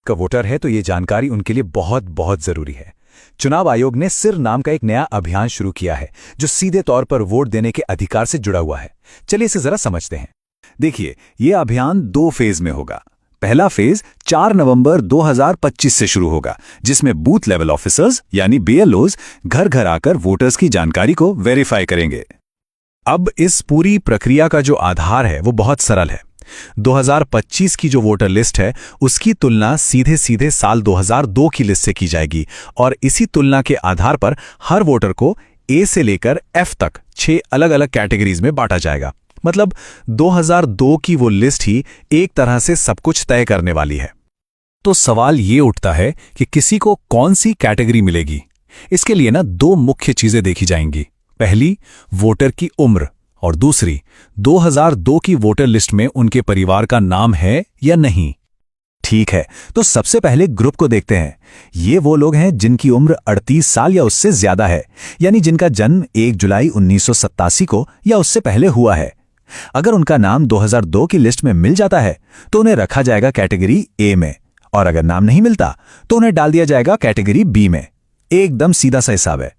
का वोटर है तो ये जानकारी उनके लिए बहुत बहुत जरूरी है। चुनाव आयोग ने सिर नाम का एक नया अभियान शुरू किया है जो सीधे तौर पर वोट देने के अधिकार से जुड़ा हुआ है। चलिए इसे जरा समझते हैं। देखिए, ये अभियान 2 फेज में होगा। पहला फेज 4 नवंबर 2025 से शुरू होगा, जिसमें बूथ लेवल ऑफिसर्स यानी BLOs घर घर आकर वोटर्स की जानकारी को वेरीफाई करेंगे। अब इस पूरी प्रक्रिया का जो आधार है वो बहुत सरल है। 2025 की जो वोटर लिस्ट है उसकी तुलना सीधे सीधे साल 2002 की लिस्ट से की जाएगी और इसी तुलना के आधार पर हर वोटर को A से लेकर F तक 6 अलग अलग कैटेगरीज में बांटा जाएगा। मतलब 2002 की वो लिस्ट ही एक तरह से सब कुछ तय करने वाली है। तो सवाल ये उठता है कि किसी को कौन सी कैटेगरी मिलेगी। इसके लिए ना 2 मुख्य चीजें देखी जाएंगी। पहली, वोटर की उम्र, और दूसरी, 2002 की वोटर लिस्ट में उनके परिवार का नाम है या नहीं। ठीक है, तो सबसे पहले ग्रुप को देखते हैं। ये वो लोग हैं जिनकी उम्र 38 साल या उससे ज्यादा है, यानी जिनका जन्म 1 जुलाई 1987 को या उससे पहले हुआ है। अगर उनका नाम 2002 की लिस्ट में मिल जाता है तो उन्हें रखा जाएगा कैटेगरी A में, और अगर नाम नहीं मिलता तो उन्हें डाल दिया जाएगा कैटेगरी B में। एकदम सीधा सा हिसाब है।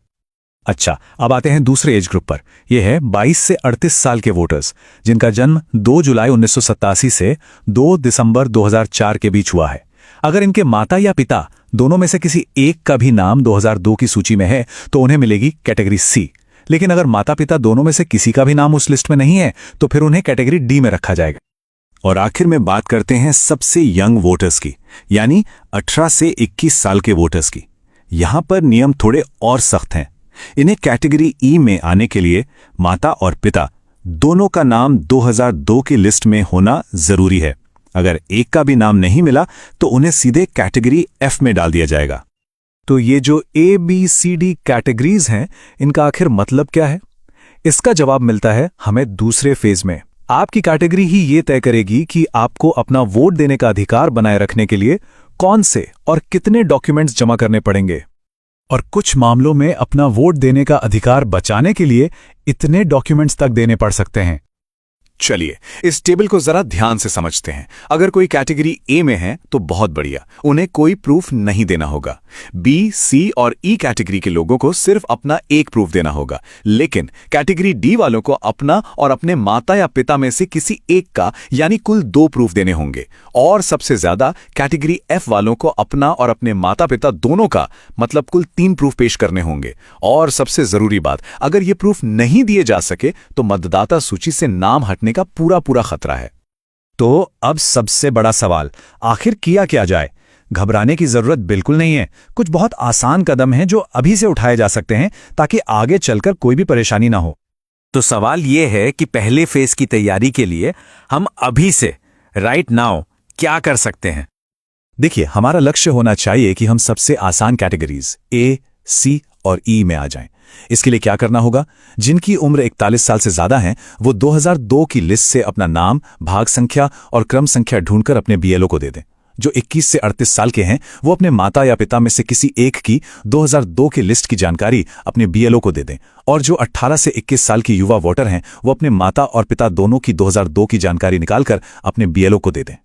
अच्छा, अब आते हैं दूसरे एज ग्रुप पर। यह है 22 से 38 साल के वोटर्स, जिनका जन्म 2 जुलाई 1987 से 2 दिसंबर 2004 के बीच हुआ है। अगर इनके माता या पिता दोनों में से किसी एक का भी नाम 2002 की सूची में है तो उन्हें मिलेगी कैटेगरी C। लेकिन अगर माता पिता दोनों में से किसी का भी नाम उस लिस्ट में नहीं है तो फिर उन्हें कैटेगरी D में रखा जाएगा। और आखिर में बात करते हैं सबसे यंग वोटर्स की, यानी 18 से 21 साल के वोटर्स की। यहां पर नियम थोड़े और सख्त हैं। इन्हें कैटेगरी E में आने के लिए माता और पिता दोनों का नाम 2002 की लिस्ट में होना जरूरी है। अगर एक का भी नाम नहीं मिला तो उन्हें सीधे कैटेगरी F में डाल दिया जाएगा। तो ये जो ABCD कैटेगरीज हैं, इनका आखिर मतलब क्या है? इसका जवाब मिलता है हमें दूसरे फेज में। आपकी कैटेगरी ही ये तय करेगी कि आपको अपना वोट देने का अधिकार बनाए रखने के लिए कौन से और कितने डॉक्यूमेंट्स जमा करने पड़ेंगे, और कुछ मामलों में अपना वोट देने का अधिकार बचाने के लिए इतने डॉक्यूमेंट्स तक देने पड़ सकते हैं। चलिए इस टेबल को जरा ध्यान से समझते हैं। अगर कोई कैटेगरी A में है तो बहुत बढ़िया, उन्हें कोई प्रूफ नहीं देना होगा। B, C और E कैटेगरी के लोगों को सिर्फ अपना एक प्रूफ देना होगा। लेकिन कैटेगरी D वालों को अपना और अपने माता या पिता में से किसी एक का यानी कुल 2 प्रूफ देने होंगे। और सबसे ज्यादा कैटेगरी F वालों को अपना और अपने माता पिता दोनों का मतलब कुल 3 प्रूफ पेश करने होंगे। और सबसे जरूरी बात, अगर ये प्रूफ नहीं दिए जा सके तो मतदाता सूची से नाम हटने का पूरा खतरा है। तो अब सबसे बड़ा सवाल, आखिर किया क्या जाए? घबराने की जरूरत बिल्कुल नहीं है। कुछ बहुत आसान कदम हैं जो अभी से उठाए जा सकते हैं ताकि आगे चलकर कोई भी परेशानी ना हो। तो सवाल यह है कि पहले फेज की तैयारी के लिए हम अभी से राइट नाउ क्या कर सकते हैं? देखिए, हमारा लक्ष्य होना चाहिए कि हम सबसे आसान कैटेगरीज A, C और E में आ जाएं। इसके लिए क्या करना होगा? जिनकी उम्र 41 साल से ज्यादा है वो 2002 की लिस्ट से अपना नाम, भाग संख्या और क्रम संख्या ढूंढकर अपने BLO को दे दें। जो 21 से 38 साल के हैं वो अपने माता या पिता में से किसी एक की 2002 की लिस्ट की जानकारी अपने BLO को दे दें। और जो 18 से 21 साल की युवा वोटर हैं वो अपने माता और पिता दोनों की 2002 की जानकारी निकालकर अपने BLO को दे दें।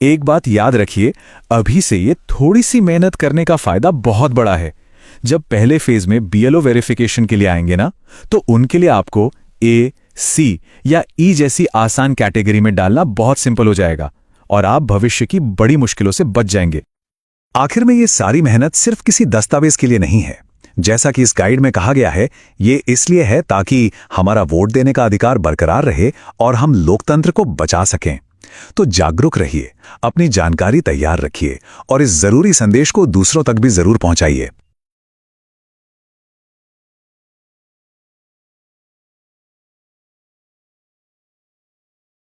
एक बात याद रखिए, अभी से ये थोड़ी सी मेहनत करने का फायदा बहुत बड़ा है। जब पहले फेज में BLO वेरिफिकेशन के लिए आएंगे ना, तो उनके लिए आपको A, C या E जैसी आसान कैटेगरी में डालना बहुत सिंपल हो जाएगा और आप भविष्य की बड़ी मुश्किलों से बच जाएंगे। आखिर में ये सारी मेहनत सिर्फ किसी दस्तावेज के लिए नहीं है। जैसा कि इस गाइड में कहा गया है, ये इसलिए है ताकि हमारा वोट देने का अधिकार बरकरार रहे और हम लोकतंत्र को बचा सकें। तो जागरूक रहिए, अपनी जानकारी तैयार रखिए और इस जरूरी संदेश को दूसरों तक भी जरूर पहुंचाइए।